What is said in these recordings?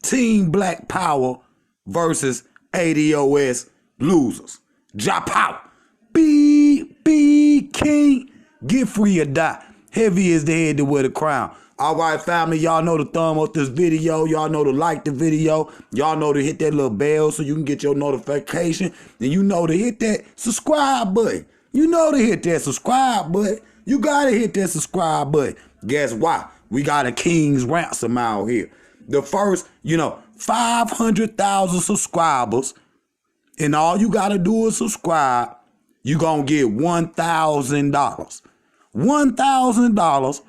Team Black Power versus ADOS losers. Drop out. Be king. Get free or die. Heavy is the head to wear the crown. All right, family, y'all know to thumb up this video. Y'all know to like the video. Y'all know to hit that little bell so you can get your notification. And you know to hit that subscribe button. You know to hit that subscribe button. You got to hit that subscribe button. Guess why? We got a king's ransom out here. The first, 500,000 subscribers. And all you got to do is subscribe. You going to get $1,000. $1,000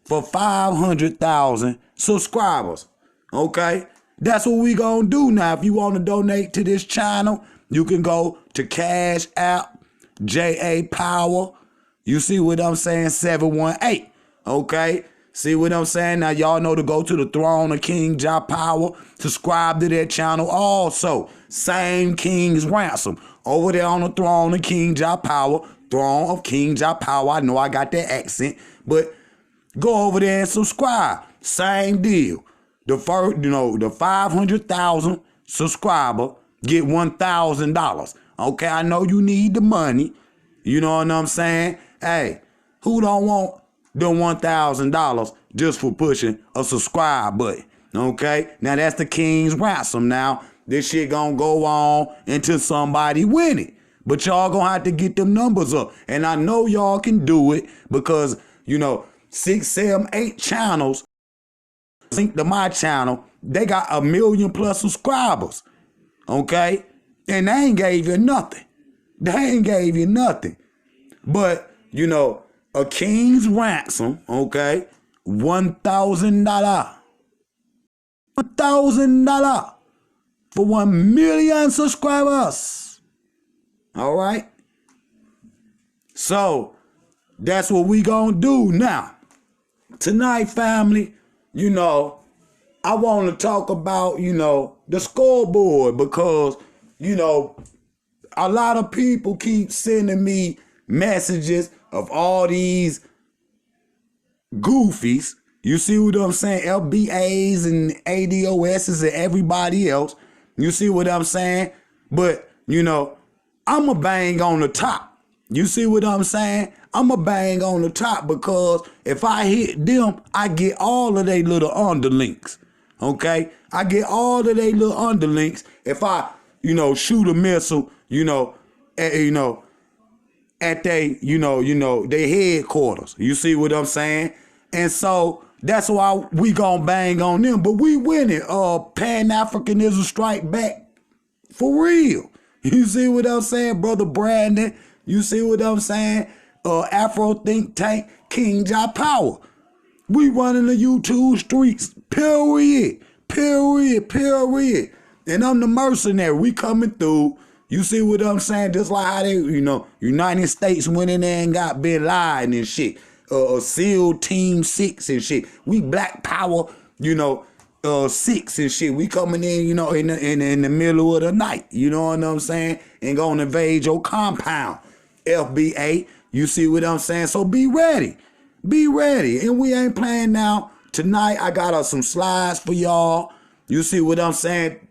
for 500,000 subscribers. Okay? That's what we gonna do now. If you want to donate to this channel, you can go to Cash App, JA Power. You see what I'm saying? 718. Okay? See what I'm saying? Now y'all know to go to the Throne of King Jah Power. Subscribe to that channel also. Same King's Ransom. Over there on the Throne of King Jah Power. Throne of King Jah Power. I know I got that accent, but go over there and subscribe. Same deal. The first, the 500,000 subscriber get $1,000. Okay, I know you need the money. You know what I'm saying? Hey, who don't want the $1,000 just for pushing a subscribe button? Okay, now that's the King's ransom. Now this shit gonna go on until somebody win it. But y'all gonna have to get them numbers up. And I know y'all can do it because, 6, 7, 8 channels link to my channel. They got 1 million plus subscribers. Okay? And they ain't gave you nothing. They ain't gave you nothing. But, a king's ransom, okay? $1,000. $1,000 for 1 million subscribers. All right? So, that's what we gonna do now. Tonight, family, I want to talk about, the scoreboard because, a lot of people keep sending me messages of all these goofies. You see what I'm saying? LBAs and ADOSs and everybody else. You see what I'm saying? But, I'ma bang on the top. You see what I'm saying? I'ma bang on the top because if I hit them, I get all of they little underlinks. Okay? I get all of they little underlinks if I, shoot a missile, at they, their headquarters. You see what I'm saying? And so that's why we gonna bang on them. But we winning. Pan-Africanism strike back for real. You see what I'm saying, Brother Brandon? You see what I'm saying? Afro think tank, King Jah Power. We running the YouTube streets, period. And I'm the mercenary. We coming through. You see what I'm saying? Just like how they, United States went in there and got Bin Laden and shit. SEAL Team 6 and shit. We Black Power, 6 and shit. We coming in, in the middle of the night. You know what I'm saying? And gonna invade your compound. FBA, you see what I'm saying? So be ready. Be ready. And we ain't playing now. Tonight, I got some slides for y'all. You see what I'm saying?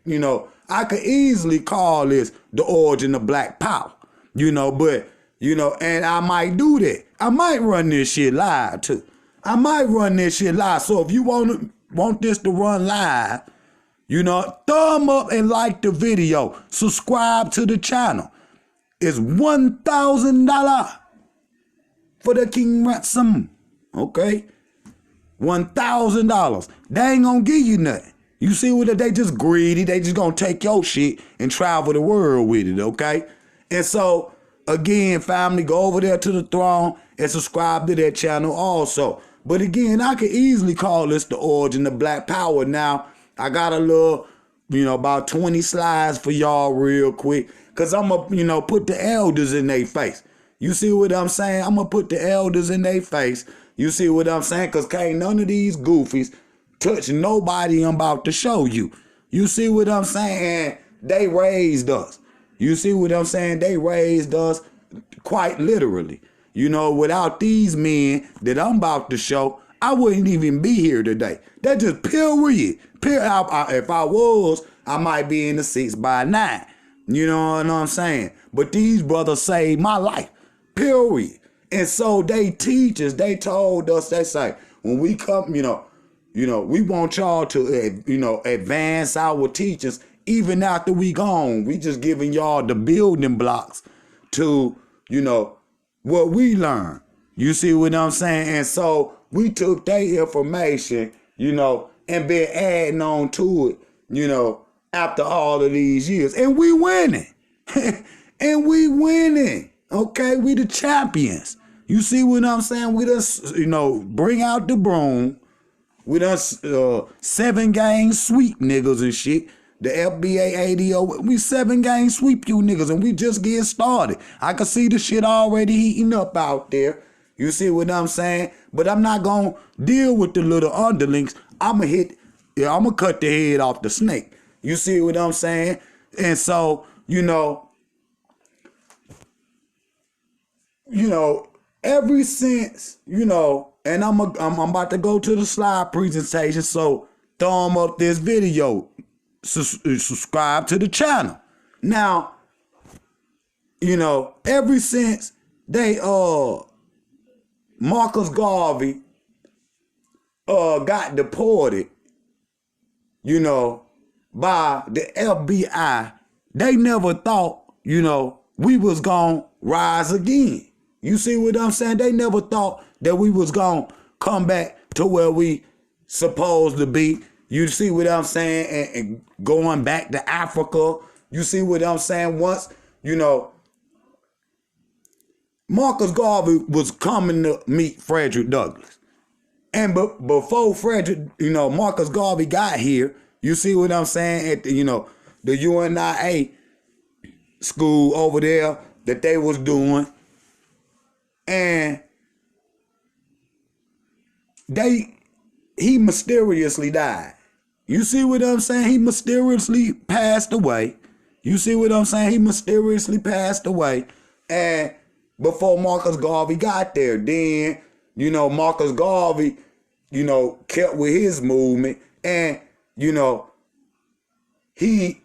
I could easily call this the origin of Black Power. But, and I might do that. I might run this shit live, too. I might run this shit live. So if you want this to run live, thumb up and like the video. Subscribe to the channel. It's $1,000 for the King ransom. Okay? $1,000. They ain't gonna give you nothing. You see what they just greedy. They just gonna take your shit and travel the world with it, okay? And so, again, family, go over there to the Throne and subscribe to that channel also. But again, I could easily call this the origin of Black Power. Now, I got a little, about 20 slides for y'all real quick. Because I'm going to, put the elders in their face. You see what I'm saying? I'm going to put the elders in their face. You see what I'm saying? Because can't none of these goofies touch nobody I'm about to show you. You see what I'm saying? They raised us. You see what I'm saying? They raised us quite literally. Without these men that I'm about to show, I wouldn't even be here today. That's just period. If I was, I might be in the 6x9. You know what I'm saying? But these brothers saved my life. Period. And so they teach us, they told us, they say, when we come, we want y'all to, advance our teachings even after we gone. We just giving y'all the building blocks to, what we learn. You see what I'm saying? And so we took their information, and been adding on to it, after all of these years. And we winning. And we winning. Okay? We the champions. You see what I'm saying? We just, bring out the broom. We done 7-game sweep niggas and shit. The FBA ADO, we 7-game sweep you niggas, and we just getting started. I can see the shit already heating up out there. You see what I'm saying? But I'm not gonna deal with the little underlings. I'm gonna cut the head off the snake. You see what I'm saying? And so, ever since, and I'm about to go to the slide presentation, so thumb up this video, subscribe to the channel. Now, ever since they Marcus Garvey got deported, by the FBI, they never thought, we was gonna rise again. You see what I'm saying? They never thought that we was gonna come back to where we supposed to be. You see what I'm saying? And going back to Africa. You see what I'm saying? Once, Marcus Garvey was coming to meet Frederick Douglass. And before Marcus Garvey got here, you see what I'm saying? At the, the UNIA school over there that they was doing. And he mysteriously died. You see what I'm saying? He mysteriously passed away. You see what I'm saying? He mysteriously passed away. And before Marcus Garvey got there, then, Marcus Garvey, kept with his movement. And, he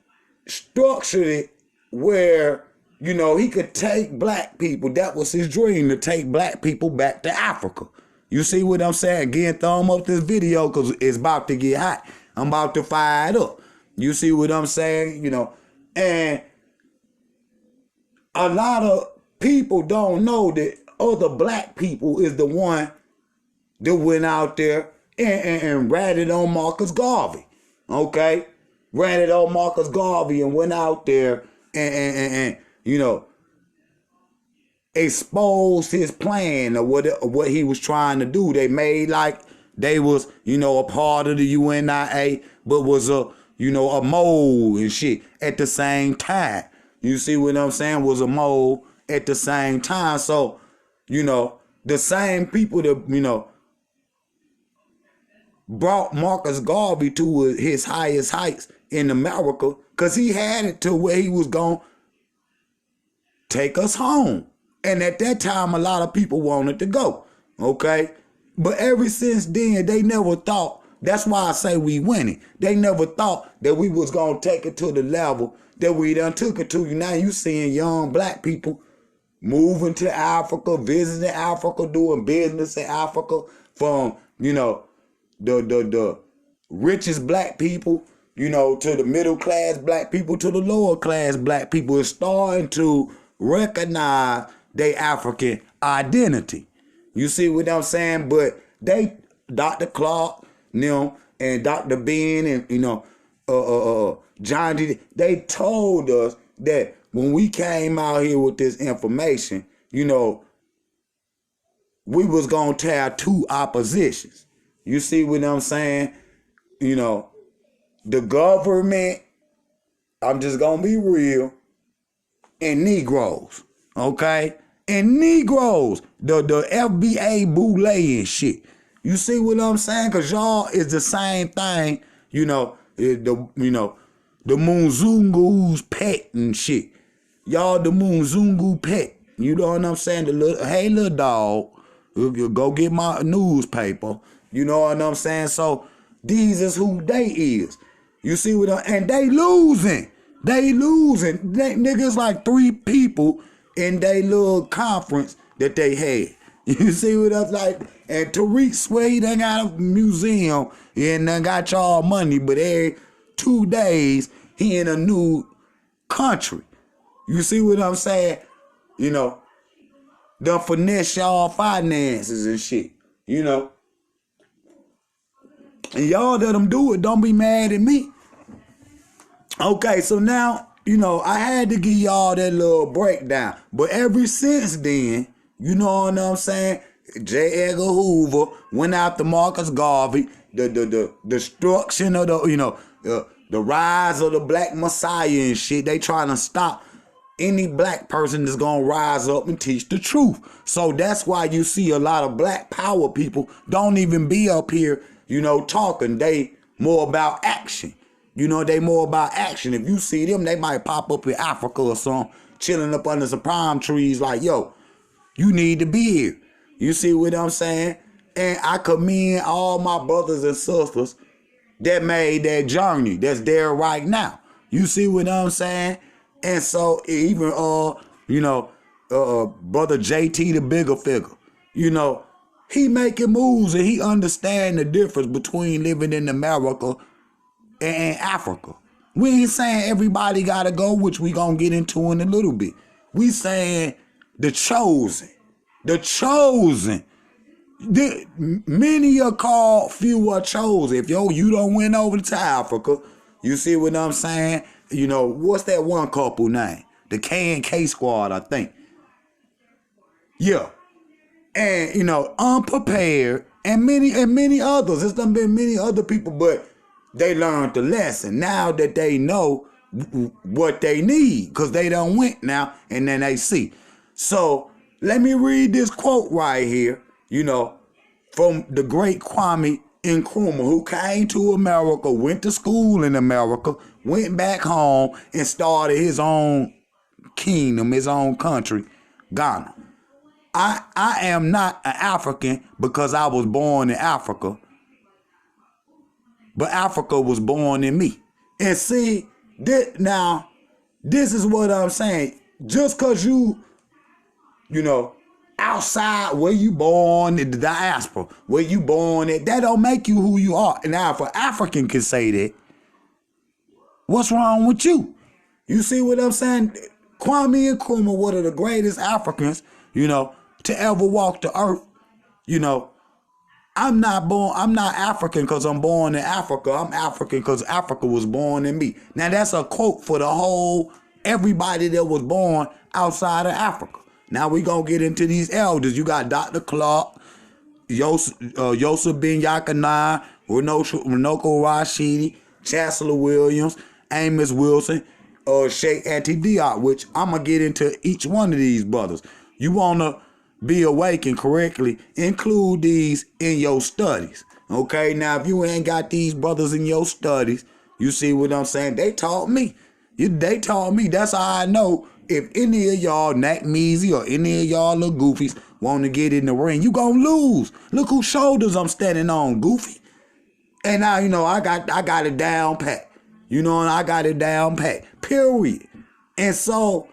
structured it where, he could take black people. That was his dream, to take black people back to Africa. You see what I'm saying? Again, thumb up this video because it's about to get hot. I'm about to fire it up. You see what I'm saying? And a lot of people don't know that other black people is the one that went out there and ratted on Marcus Garvey. Okay? Ratted on Marcus Garvey and went out there and exposed his plan of what he was trying to do. They made like they was, a part of the UNIA, but was a mole and shit at the same time. You see what I'm saying? Was a mole at the same time. So, the same people that, brought Marcus Garvey to his highest heights in America, because he had it to where he was going to take us home. And at that time, a lot of people wanted to go, okay? But ever since then, they never thought, that's why I say we winning. They never thought that we was going to take it to the level that we done took it to. Now you seeing young black people moving to Africa, visiting Africa, doing business in Africa, from, the richest black people, to the middle class black people, to the lower class black people, is starting to recognize their African identity. You see what I'm saying? But Dr. Clark, and Dr. Ben, and John D, they told us that when we came out here with this information, we was gonna have two oppositions. You see what I'm saying? The government, I'm just gonna be real, and Negroes, okay? And Negroes, the FBA boule and shit. You see what I'm saying? Cause y'all is the same thing, the Mzungu's pet and shit. Y'all the Mzungu pet. You know what I'm saying? Hey little dog, go get my newspaper. You know what I'm saying? So these is who they is. You see what and they losing. They losing. Niggas like 3 people in they little conference that they had. You see what I'm like? And Tariq swear he done got a museum and done got y'all money, but every 2 days he in a new country. You see what I'm saying? You know, done finesse y'all finances and shit. You know. And y'all let them do it. Don't be mad at me. Okay, so now, you know, I had to give y'all that little breakdown. But ever since then, you know what I'm saying? J. Edgar Hoover went after Marcus Garvey, the destruction of the rise of the black messiah and shit. They trying to stop any black person that's gonna rise up and teach the truth. So that's why you see a lot of black power people don't even be up here, you know, talking. They more about action. You know, they more about action. If you see them, they might pop up in Africa or something, chilling up under some palm trees like, yo, you need to be here. You see what I'm saying? And I commend all my brothers and sisters that made that journey that's there right now. You see what I'm saying? And so even, brother JT, the bigger figure, you know, he making moves and he understand the difference between living in America and Africa. We ain't saying everybody gotta go, which we gonna get into in a little bit. We saying the chosen. The chosen. Many are called, few are chosen. If you don't went over to Africa, you see what I'm saying? You know, what's that one couple name? The K&K squad, I think. Yeah. And, you know, unprepared and many others. There's done been many other people, but they learned the lesson. Now that they know what they need, because they done went now and then they see. So let me read this quote right here, you know, from the great Kwame Nkrumah, who came to America, went to school in America, went back home and started his own kingdom, his own country, Ghana. I am not an African because I was born in Africa, but Africa was born in me. And see, this is what I'm saying. Just because you know, outside where you born in the diaspora, where you born at, that don't make you who you are. And now if an African can say that, what's wrong with you? You see what I'm saying? Kwame Nkrumah, one of the greatest Africans, you know, to ever walk the earth. You know, I'm not African because I'm born in Africa. I'm African because Africa was born in me. Now that's a quote for everybody that was born outside of Africa. Now we gonna get into these elders. You got Dr. Clark, Yosef Ben Yakana, Runoko Rashidi, Chancellor Williams, Amos Wilson, Sheikh Anta Diop, which I'm gonna get into each one of these brothers. You wanna be awakened correctly, include these in your studies. Okay, now if you ain't got these brothers in your studies, you see what I'm saying? They taught me. They taught me. That's how I know if any of y'all nakmeezy or any of y'all little goofies want to get in the ring, you gonna lose. Look whose shoulders I'm standing on, goofy. And now, you know, I got it down pat. You know, and I got it down pat. Period. And so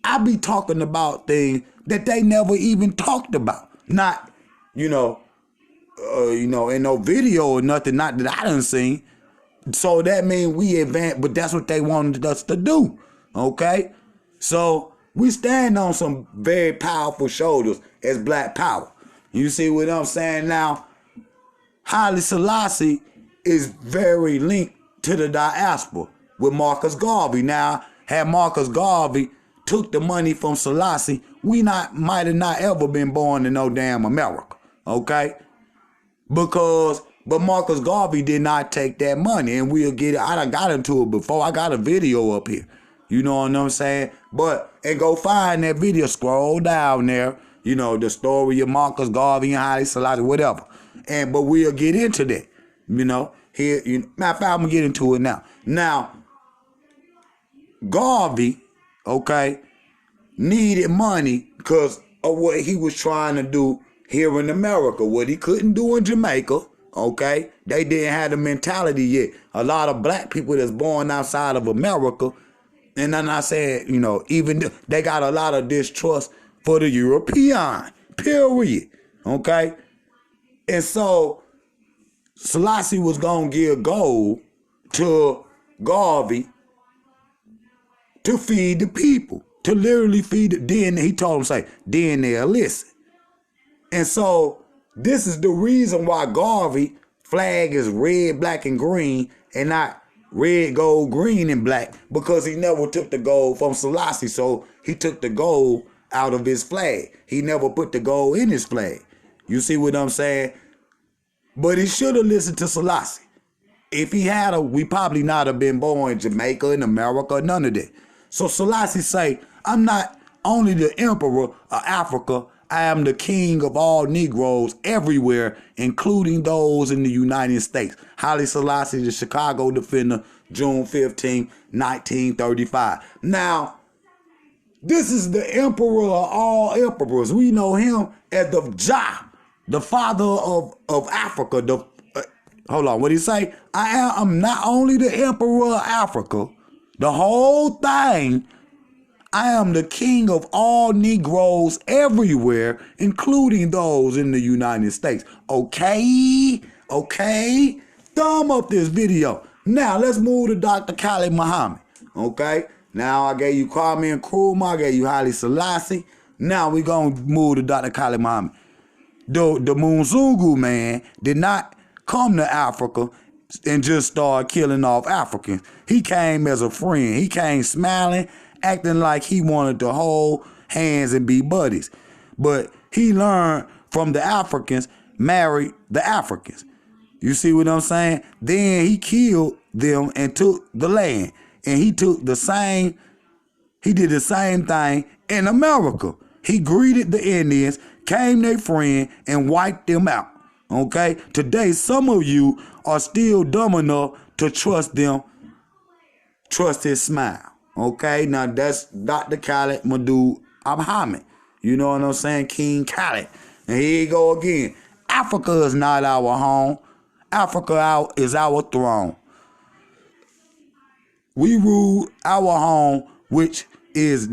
I be talking about things that they never even talked about. Not, in no video or nothing, not that I done seen. So that means we advance, but that's what they wanted us to do. Okay? So we stand on some very powerful shoulders as black power. You see what I'm saying? Now, Haile Selassie is very linked to the diaspora with Marcus Garvey. Now, had Marcus Garvey took the money from Selassie, we might have not ever been born in no damn America, okay? But Marcus Garvey did not take that money, and we'll get it. I done got into it before. I got a video up here. You know what I'm saying? And go find that video. Scroll down there. You know, the story of Marcus Garvey and Haile Selassie, whatever. But we'll get into that. You know, here. Matter of fact, I'm gonna get into it now. Now, Garvey, okay, needed money because of what he was trying to do here in America, what he couldn't do in Jamaica, Okay? They didn't have the mentality yet. A lot of black people that's born outside of America, and I'm not saying, even they got a lot of distrust for the European, period. Okay? And so Selassie was going to give gold to Garvey to feed the people, to literally feed it. Then he told him, then they'll listen. And so this is the reason why Garvey flag is red, black, and green, and not red, gold, green, and black, because he never took the gold from Selassie. So he took the gold out of his flag. He never put the gold in his flag. You see what I'm saying? But he should have listened to Selassie. If he had, we probably not have been born in Jamaica, in America, none of that. So Selassie say, I'm not only the emperor of Africa, I am the king of all Negroes everywhere, including those in the United States. Haile Selassie, the Chicago Defender, June 15, 1935. Now, this is the emperor of all emperors. We know him as the Jah, the father of Africa. Hold on, what did he say? I'm not only the emperor of Africa, the whole thing. I am the king of all Negroes everywhere, including those in the United States. Okay? Okay? Thumb up this video. Now, let's move to Dr. Khalid Muhammad. Okay? Now, I gave you Kwame Nkrumah. I gave you Haile Selassie. Now, we're going to move to Dr. Khalid Muhammad. The Mzungu man did not come to Africa and just start killing off Africans. He came as a friend. He came smiling, acting like he wanted to hold hands and be buddies. But he learned from the Africans, married the Africans. You see what I'm saying? Then he killed them and took the land. And he did the same thing in America. He greeted the Indians, came their friend, and wiped them out. Okay? Today, some of you are still dumb enough to trust them, trust his smile. Okay? Now, that's Dr. Khalid Muhammad. You know what I'm saying? King Khalid. And here you go again. Africa is not our home. Africa is our throne. We rule our home, which is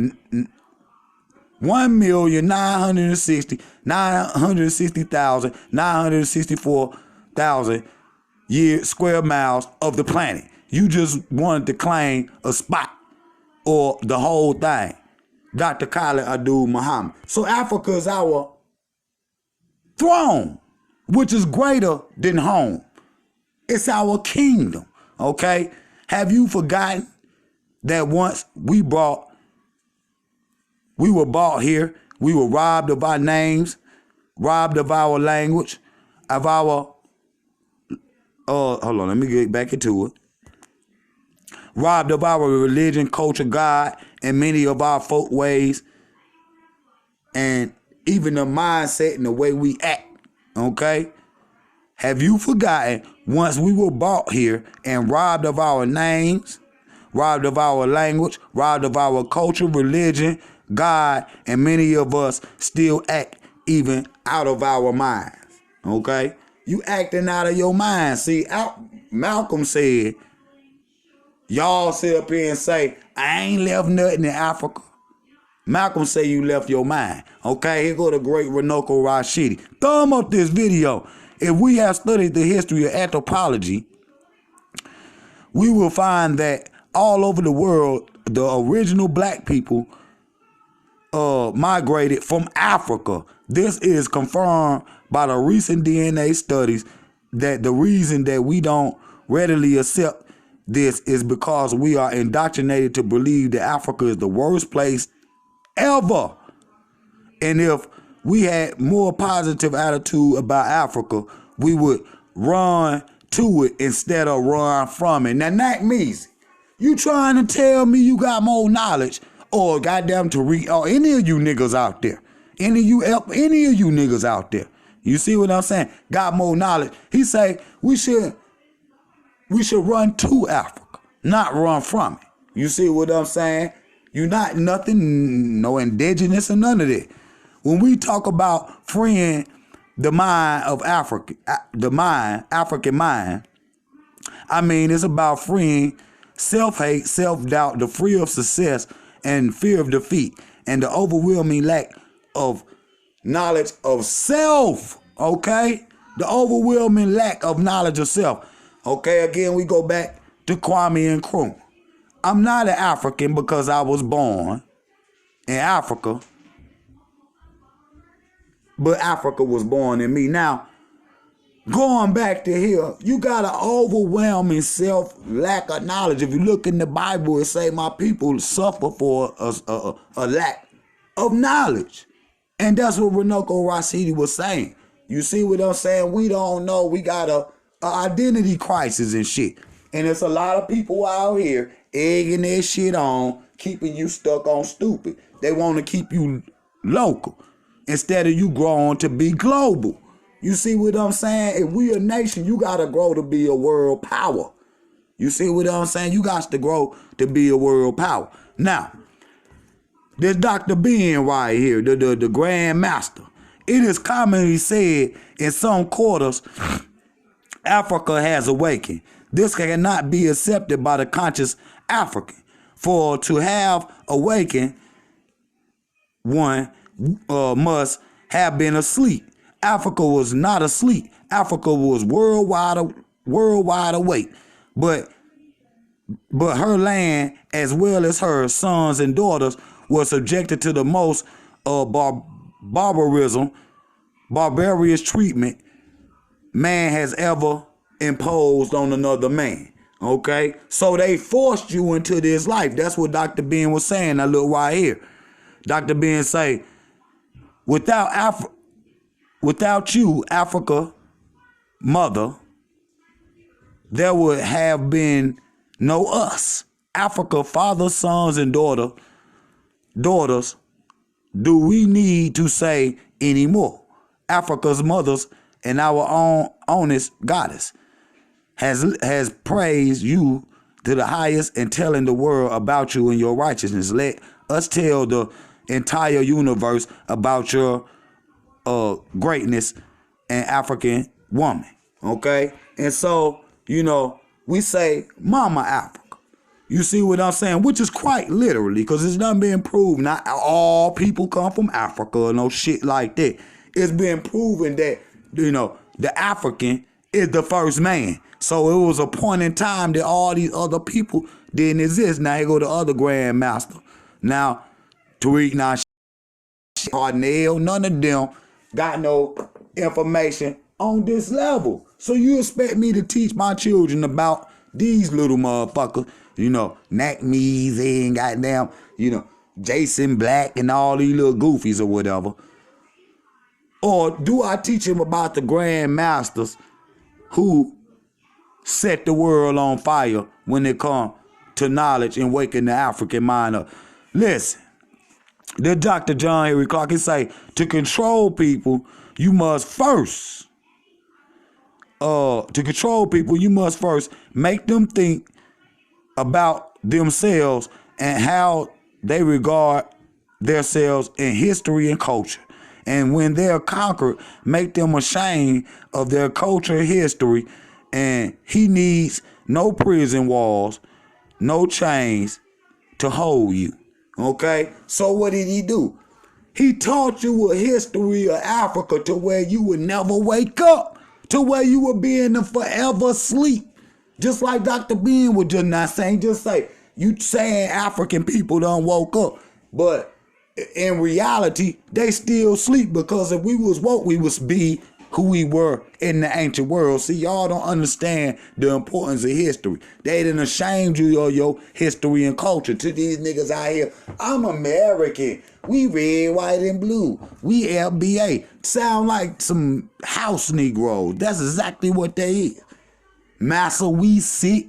1,960,964,000 square miles of the planet. You just wanted to claim a spot or the whole thing. Dr. Khalid Muhammad. So Africa is our throne, which is greater than home. It's our kingdom, okay? Have you forgotten that once we were bought here, we were robbed of our names, robbed of our language, of our, hold on, let me get back into it. Robbed of our religion, culture, God, and many of our folk ways, and even the mindset and the way we act, okay? Have you forgotten once we were bought here and robbed of our names, robbed of our language, robbed of our culture, religion, God, and many of us still act even out of our minds, okay? You acting out of your mind. See, Malcolm said, y'all sit up here and say, I ain't left nothing in Africa. Malcolm say you left your mind. Okay, here go the great Runoko Rashidi. Thumb up this video. If we have studied the history of anthropology, we will find that all over the world, the original black people migrated from Africa. This is confirmed by the recent DNA studies that the reason that we don't readily accept this is because we are indoctrinated to believe that Africa is the worst place ever. And if we had more positive attitude about Africa, we would run to it instead of run from it. Now, nakmeezy, you trying to tell me you got more knowledge, or goddamn tariq, or any of you niggas out there, any of you niggas out there, you see what I'm saying? Got more knowledge. He say we should run to Africa, not run from it. You see what I'm saying? You're not nothing, no indigenous or none of that. When we talk about freeing the mind of Africa, African mind. I mean, it's about freeing self-hate, self-doubt, the fear of success and fear of defeat, and the overwhelming lack of knowledge of self, okay? The overwhelming lack of knowledge of self. Okay, again, we go back to Kwame Nkrumah. I'm not an African because I was born in Africa, but Africa was born in me. Now, going back to here, you got an overwhelming lack of knowledge. If you look in the Bible, it say my people suffer for a lack of knowledge. And that's what Runoko Rashidi was saying. You see what I'm saying? We don't know. We got a identity crisis and shit. And there's a lot of people out here egging their shit on, keeping you stuck on stupid. They want to keep you local instead of you growing to be global. You see what I'm saying? If we a nation, you got to grow to be a world power. You see what I'm saying? You got to grow to be a world power. Now, this Dr. Ben right here, the Grand Master. It is commonly said in some quarters, Africa has awakened. This cannot be accepted by the conscious African. For to have awakened, one must have been asleep. Africa was not asleep. Africa was worldwide awake. But her land, as well as her sons and daughters, were subjected to the most barbarous treatment man has ever imposed on another man. Okay? So they forced you into this life. That's what Dr. Ben was saying, that little right here. Dr. Ben say, without you, Africa, mother, there would have been no us. Africa, father, sons, and daughters, do we need to say anymore? Africa's mothers and our own honest goddess has praised you to the highest and telling the world about you and your righteousness. Let us tell the entire universe about your greatness and African woman. Okay? And so, we say Mama Africa. You see what I'm saying? Which is quite literally, because it's not been proved. Not all people come from Africa or no shit like that. It's been proven that, the African is the first man. So it was a point in time that all these other people didn't exist. Now here go the other Grand Master. Now, Tariq, nasheed, cornell, none of them got no information on this level. So you expect me to teach my children about these little motherfuckers, nakmeezy and goddamn, Jason Black and all these little goofies or whatever? Or do I teach them about the Grand Masters who set the world on fire when it comes to knowledge and waking the African mind up? Listen, the Dr. John Henry Clark, he say, to control people, you must first make them think about themselves and how they regard themselves in history and culture. And when they're conquered, make them ashamed of their culture and history. And he needs no prison walls, no chains to hold you. Okay? So what did he do? He taught you a history of Africa to where you would never wake up, to where you would be in the forever sleep. Just like Dr. Ben was just not saying, just say, you saying African people done woke up. But in reality, they still sleep, because if we was woke, we would be who we were in the ancient world. See, y'all don't understand the importance of history. They done ashamed you of your history and culture. To these niggas out here, I'm American. We red, white, and blue. We LBA. Sound like some house Negroes. That's exactly what they is. Massa, we sick.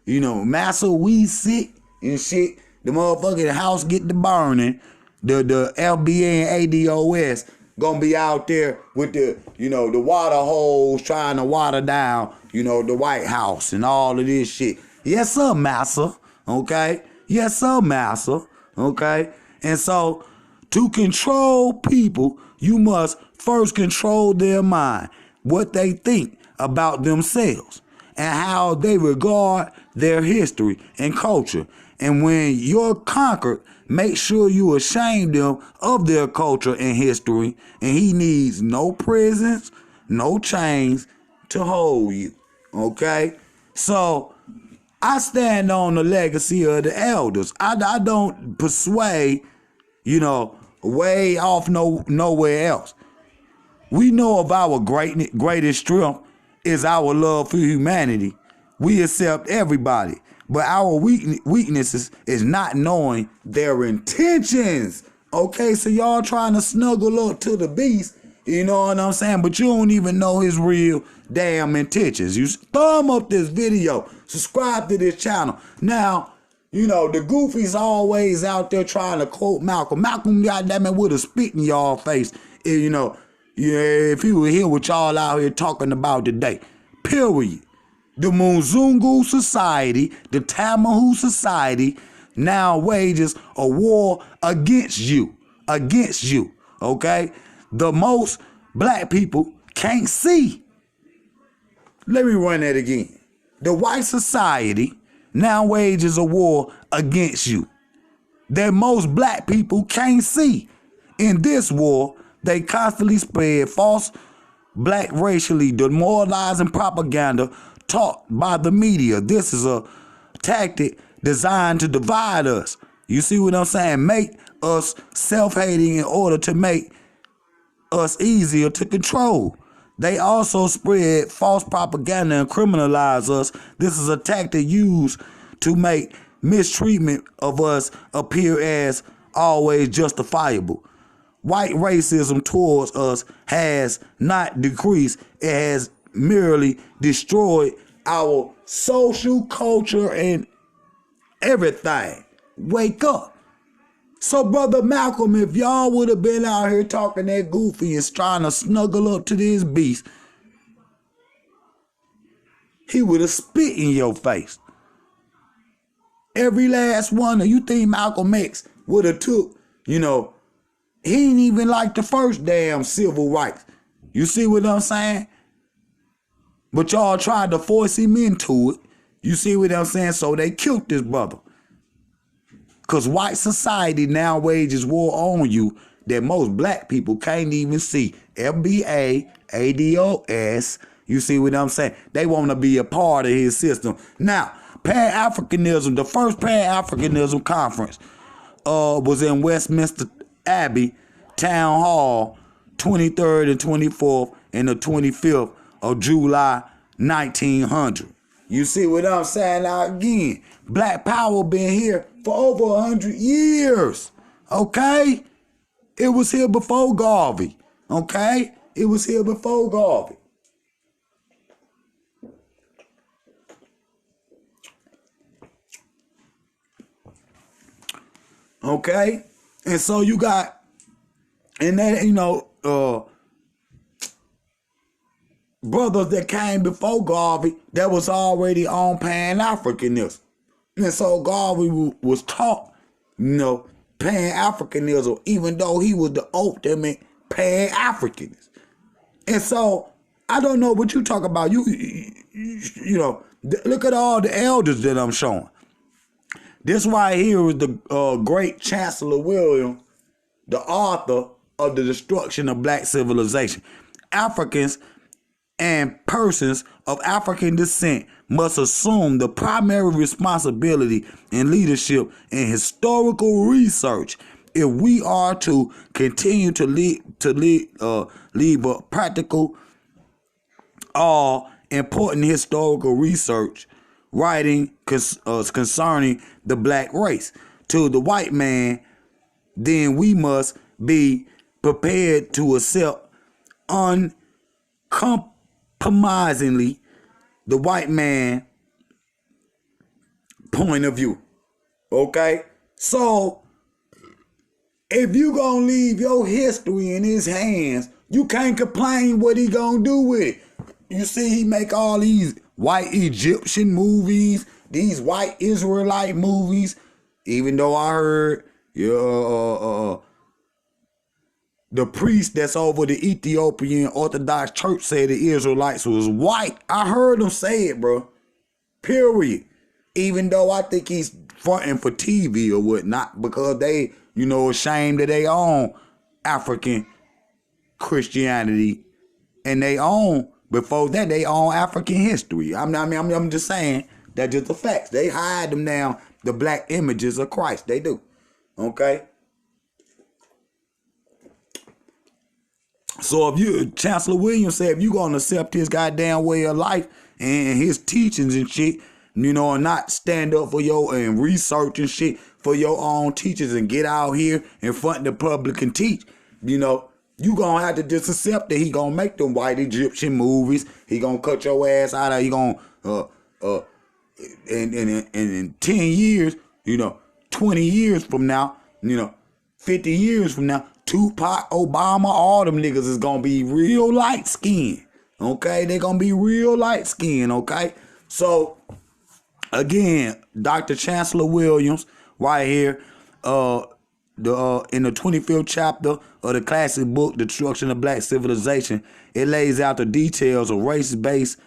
Massa, we sick and shit. The motherfucking house get to burning. The LBA and ADOS gonna be out there with the water hose trying to water down, the White House and all of this shit. Yes, sir, massa. Okay? Yes, sir, massa. Okay? And so, to control people, You must first control their mind, what they think about themselves, and how they regard their history and culture. And when you're conquered, make sure you ashamed them of their culture and history. And he needs no prisons, no chains to hold you. Okay? So I stand on the legacy of the elders. I don't persuade, way off nowhere else. We know of our greatest strength is our love for humanity. We accept everybody, but our weaknesses is not knowing their intentions. Okay, so y'all trying to snuggle up to the beast, you know what I'm saying? But you don't even know his real damn intentions. You thumb up this video, subscribe to this channel. Now, the goofies always out there trying to quote Malcolm. Malcolm, goddamn it, would have spit in y'all face, if he were here with y'all out here talking about today. Period. The Muzungu Society, the Tamahu Society now wages a war against you. Against you. Okay? The most black people can't see. Let me run that again. The white society now wages a war against you that most black people can't see. In this war, they constantly spread false black racially demoralizing propaganda taught by the media. This is a tactic designed to divide us. You see what I'm saying? Make us self-hating in order to make us easier to control. They also spread false propaganda and criminalize us. This is a tactic used to make mistreatment of us appear as always justifiable. White racism towards us has not decreased. It has merely destroyed our social culture and everything. Wake up. So, Brother Malcolm, if y'all would have been out here talking that goofy and trying to snuggle up to this beast, he would have spit in your face. Every last one of you think Malcolm X would have took, he ain't even like the first damn civil rights. You see what I'm saying? But y'all tried to force him into it. You see what I'm saying? So they killed this brother. Because white society now wages war on you that most black people can't even see. FBA, ADOS, you see what I'm saying? They want to be a part of his system. Now, Pan-Africanism, the first Pan-Africanism conference was in Westminster Abbey Town Hall, 23rd and 24th and the 25th of July, 1900. You see what I'm saying? Now again, Black Power been here for over 100 years. Okay? It was here before Garvey. Okay? It was here before Garvey. Okay? And so you got, and then, brothers that came before Garvey that was already on Pan-Africanism. And so Garvey was taught, Pan-Africanism, even though he was the ultimate Pan-Africanist. And so, I don't know what you talk about. Look at all the elders that I'm showing. This right here is the great Chancellor William, the author of The Destruction of Black Civilization. Africans and persons of African descent must assume the primary responsibility in leadership in historical research if we are to continue to leave a practical, all important historical research writing concerning the black race to the white man. Then we must be prepared to accept uncompromisingly the white man point of view. Okay? So, if you gonna leave your history in his hands, you can't complain what he gonna do with it. You see, he make all these white Egyptian movies, these white Israelite movies, even though I heard the priest that's over the Ethiopian Orthodox Church said the Israelites was white. I heard him say it, bro. Period. Even though I think he's fronting for TV or whatnot because they, ashamed of their own African Christianity and they own, before that, they own African history. I'm just saying that's just the facts. They hide them now, the black images of Christ. They do. Okay? So if Chancellor Williams said, if you gonna accept his goddamn way of life and his teachings and shit, and not stand up for and research and shit for your own teachers and get out here in front of the public and teach, you gonna have to just accept that he gonna make them white Egyptian movies. He gonna cut your ass out of, he gonna, in 10 years, 20 years from now, 50 years from now, Tupac, Obama, all them niggas is gonna be real light skinned. Okay? They gonna be real light skinned, okay? So, again, Dr. Chancellor Williams, right here, in the 25th chapter of the classic book, The Destruction of Black Civilization, it lays out the details of race-based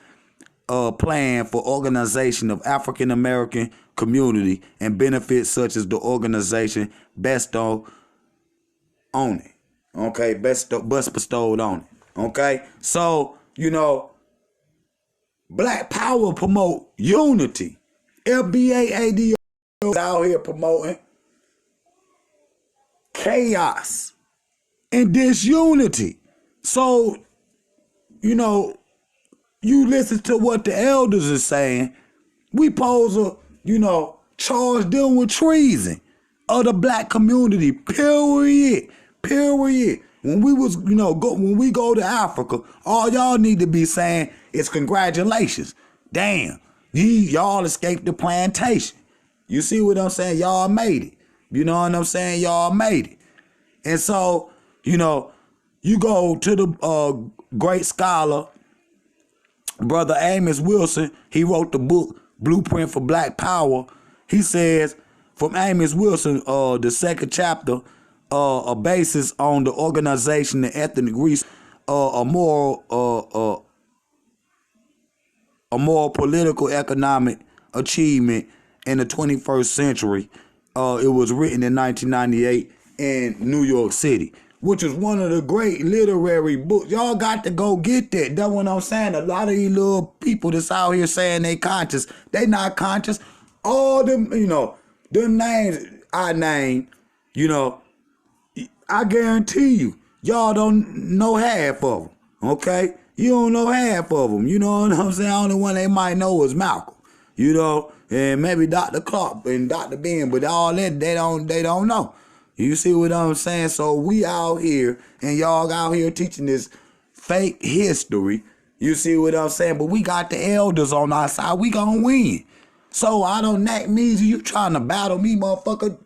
plan for organization of African American community and benefits such as the organization bestowed on it. Okay, best bestowed on it. Okay, so Black Power promote unity. FBAAD out here promoting chaos and disunity. So, you listen to what the elders are saying. We pose charge them with treason of the black community. Period. When we was, when we go to Africa, all y'all need to be saying is congratulations. Damn, y'all escaped the plantation. You see what I'm saying? Y'all made it. You know what I'm saying? Y'all made it. And so, you go to the great scholar, Brother Amos Wilson. He wrote the book, Blueprint for Black Power. He says, from Amos Wilson, the second chapter, a basis on the organization and ethnic research, a more political economic achievement in the 21st century. It was written in 1998 in New York City, which is one of the great literary books. Y'all got to go get that. That's what I'm saying. A lot of these little people that's out here saying they conscious, they not conscious. All them, them names I named, I guarantee you, y'all don't know half of them, okay? You don't know half of them, you know what I'm saying? The only one they might know is Malcolm, and maybe Dr. Clark and Dr. Ben, but all that, they don't know. You see what I'm saying? So we out here, and y'all out here teaching this fake history. You see what I'm saying? But we got the elders on our side. We gonna win. So I don't nakmeezy. You trying to battle me, motherfucker.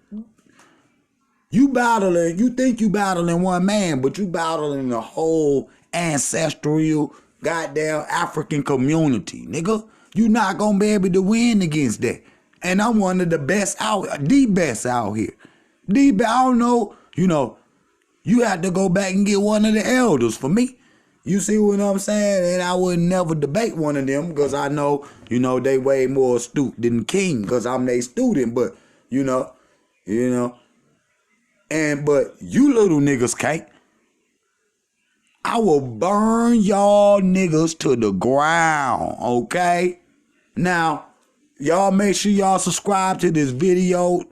You think you battling one man, but you battling the whole ancestral goddamn African community, nigga. You not gonna be able to win against that. And I'm one of the best the best out here. I don't know, you have to go back and get one of the elders for me. You see what I'm saying? And I would never debate one of them because I know, they way more astute than King because I'm their student. But, but you little niggas can't. I will burn y'all niggas to the ground, okay? Now, y'all make sure y'all subscribe to this video,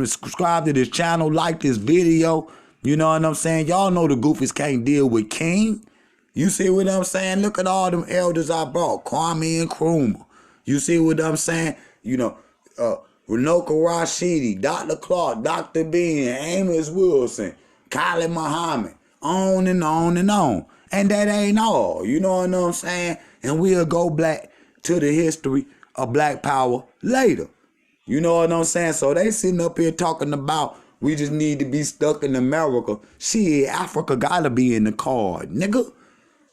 subscribe to this channel, like this video. You know what I'm saying? Y'all know the goofies can't deal with King. You see what I'm saying? Look at all them elders I brought, Kwame and Nkrumah. You see what I'm saying? Renoka Rashidi, Dr. Clark, Dr. Ben, Amos Wilson, Khalid Muhammad, on and on and on. And that ain't all. You know what I'm saying? And we'll go back to the history of Black Power later. You know what I'm saying? So they sitting up here talking about we just need to be stuck in America. Shit, Africa gotta be in the card, nigga.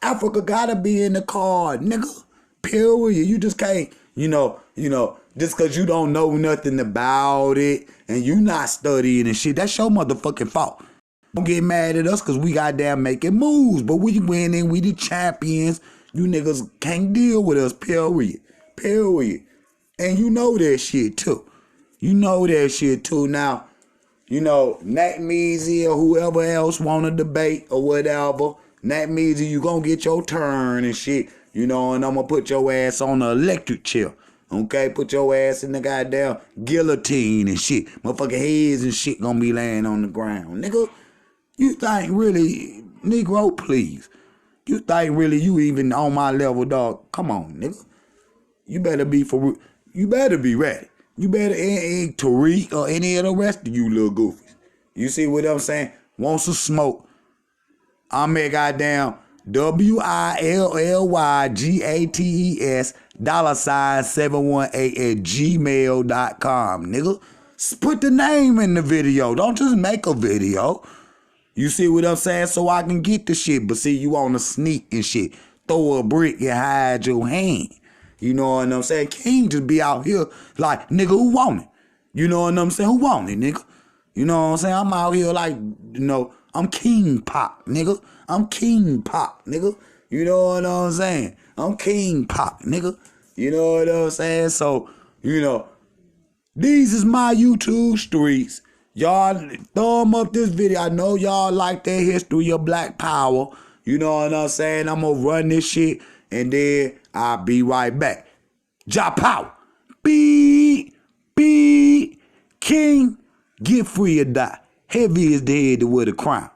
Africa gotta be in the card, nigga. Period. You just can't, just because you don't know nothing about it and you not studying and shit, that's your motherfucking fault. Don't get mad at us because we goddamn making moves. But we winning. We the champions. You niggas can't deal with us, period. Period. And you know that shit too. You know that shit too. Now, you know, nakmeezy or whoever else want to debate or whatever. nakmeezy, you gonna get your turn and shit. You know, and I'm gonna put your ass on the electric chair. Okay, put your ass in the goddamn guillotine and shit. Motherfucking heads and shit gonna be laying on the ground. Nigga, you think really, Negro, please. You think really you even on my level, dog? Come on, nigga. You better be you better be ready. You better ain't Tariq or any of the rest of you little goofies. You see what I'm saying? Want some smoke? I'm at goddamn WILLYGATES $718 at gmail.com, nigga. Put the name in the video. Don't just make a video. You see what I'm saying? So I can get the shit. But see, you on a sneak and shit. Throw a brick and hide your hand. You know what I'm saying? King just be out here like, nigga, who want it? You know what I'm saying? Who want it, nigga? You know what I'm saying? I'm out here like, you know, I'm King Pop, nigga. I'm King Pop, nigga. You know what I'm saying? I'm King Pop, nigga. You know what I'm saying? So, you know, these is my YouTube streets. Y'all thumb up this video. I know y'all like that history of Black Power. You know what I'm saying? I'm gonna run this shit and then I'll be right back. Drop out. Beat. King, get free or die. Heavy is the head to wear the crown.